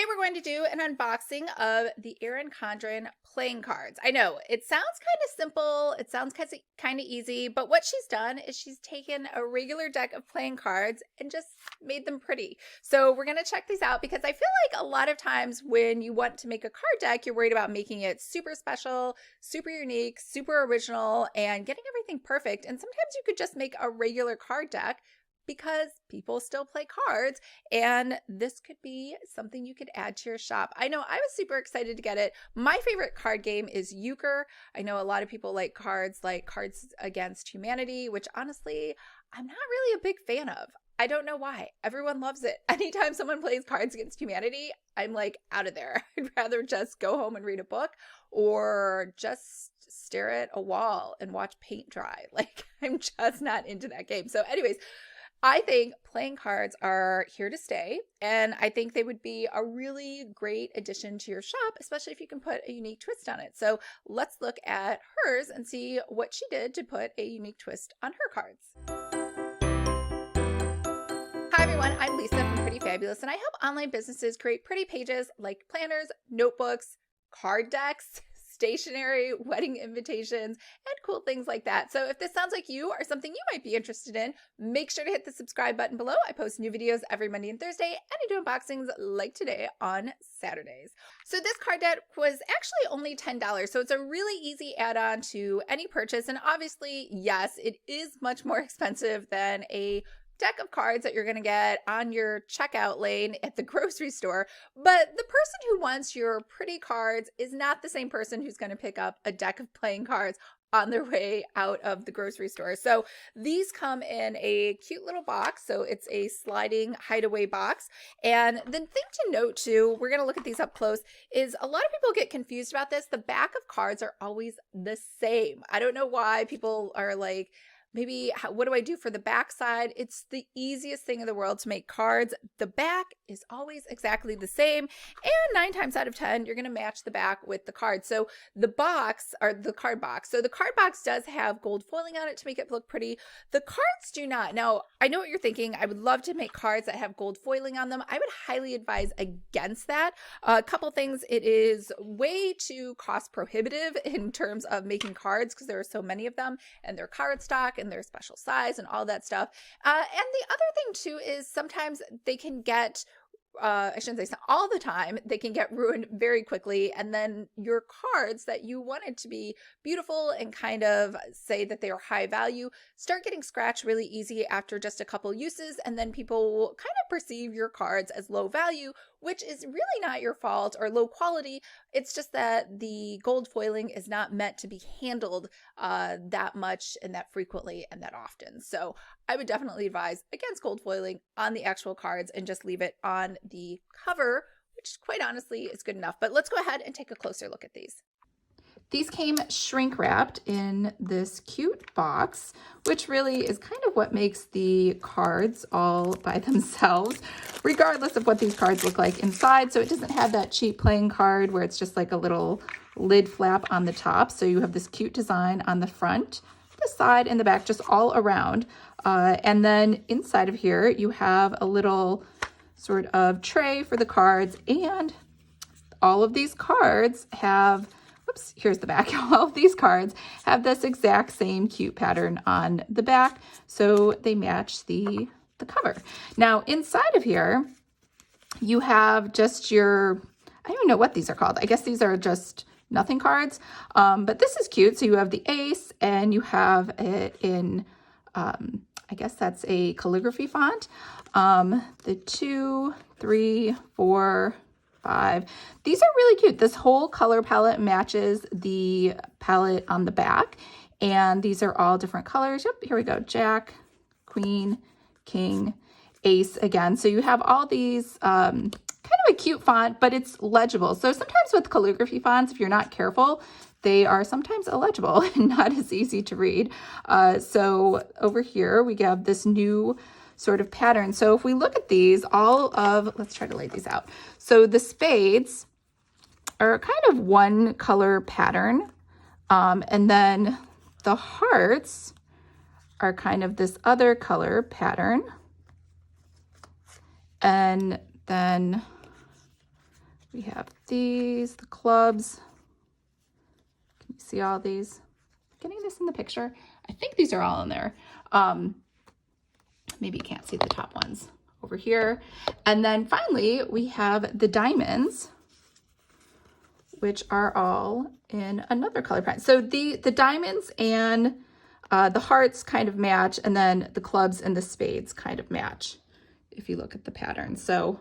Today we're going to do an unboxing of the Erin Condren playing cards. I know, it sounds kind of simple, it sounds kind of easy, but what she's done is she's taken a regular deck of playing cards and just made them pretty. So we're going to check these out because I feel like a lot of times when you want to make a card deck, you're worried about making it super special, super unique, super original, and getting everything perfect. And sometimes you could just make a regular card deck because people still play cards, and this could be something you could add to your shop. I know I was super excited to get it. My favorite card game is Euchre. I know a lot of people like Cards Against Humanity, which honestly, I'm not really a big fan of. I don't know why. Everyone loves it. Anytime someone plays Cards Against Humanity, I'm like out of there. I'd rather just go home and read a book or just stare at a wall and watch paint dry. Like, I'm just not into that game. So anyways, I think playing cards are here to stay, and I think they would be a really great addition to your shop, especially if you can put a unique twist on it. So let's look at hers and see what she did to put a unique twist on her cards. Hi everyone, I'm Lisa from Pretty Fabulous, and I help online businesses create pretty pages like planners, notebooks, card decks, stationery, wedding invitations, and cool things like that. So if this sounds like you or something you might be interested in, make sure to hit the subscribe button below. I post new videos every Monday and Thursday, and I do unboxings like today on Saturdays. So this card deck was actually only $10, so it's a really easy add-on to any purchase. And obviously, yes, it is much more expensive than a deck of cards that you're going to get on your checkout lane at the grocery store, but the person who wants your pretty cards is not the same person who's going to pick up a deck of playing cards on their way out of the grocery store. So these come in a cute little box. So it's a sliding hideaway box. And the thing to note too, we're going to look at these up close, is a lot of people get confused about this. The back of cards are always the same. I don't know why people are like, maybe what do I do for the back side? It's the easiest thing in the world to make cards. The back is always exactly the same. And 9 times out of 10, you're going to match the back with the card. So the box, or the card box. So the card box does have gold foiling on it to make it look pretty. The cards do not. Now, I know what you're thinking. I would love to make cards that have gold foiling on them. I would highly advise against that. A couple things. It is way too cost prohibitive in terms of making cards because there are so many of them and they're cardstock and their special size and all that stuff. And the other thing too is sometimes they can get I shouldn't say all the time, they can get ruined very quickly. And then your cards that you wanted to be beautiful and kind of say that they are high value start getting scratched really easy after just a couple uses. And then people will kind of perceive your cards as low value, which is really not your fault, or low quality. It's just that the gold foiling is not meant to be handled that much and that frequently and that often. So I would definitely advise against gold foiling on the actual cards and just leave it on the cover, which quite honestly is good enough. But let's go ahead and take a closer look at these. These came shrink wrapped in this cute box, which really is kind of what makes the cards all by themselves, regardless of what these cards look like inside. So it doesn't have that cheap playing card where it's just like a little lid flap on the top. So you have this cute design on the front, the side, and the back, just all around. And then inside of here, you have a little sort of tray for the cards, and all of these cards have, oops, here's the back. All of these cards have this exact same cute pattern on the back, so they match the cover. Now, inside of here, you have just your, I don't even know what these are called. I guess these are just nothing cards, but this is cute. So you have the ace, and you have it in, I guess that's a calligraphy font. The 2, 3, 4, 5. These are really cute. This whole color palette matches the palette on the back, and these are all different colors. Yep, here we go. Jack, Queen, King, Ace again. So you have all these kind of a cute font, but it's legible. So sometimes with calligraphy fonts, if you're not careful, they are sometimes illegible and not as easy to read. So over here, we have this new sort of pattern. So if we look at these, let's try to lay these out. So the spades are kind of one color pattern. And then the hearts are kind of this other color pattern. And then We have these, the clubs. Can you see all these? Getting this in the picture. I think these are all in there. Maybe you can't see the top ones over here. And then finally, we have the diamonds, which are all in another color pattern. So the diamonds and the hearts kind of match, and then the clubs and the spades kind of match if you look at the pattern. So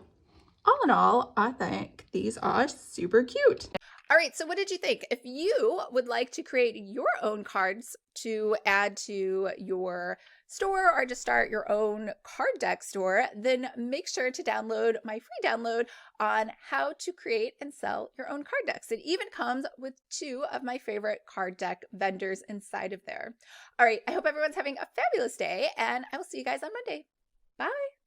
all in all, I think these are super cute. All right, so what did you think? If you would like to create your own cards to add to your store or to start your own card deck store, then make sure to download my free download on how to create and sell your own card decks. It even comes with 2 of my favorite card deck vendors inside of there. All right, I hope everyone's having a fabulous day, and I will see you guys on Monday. Bye.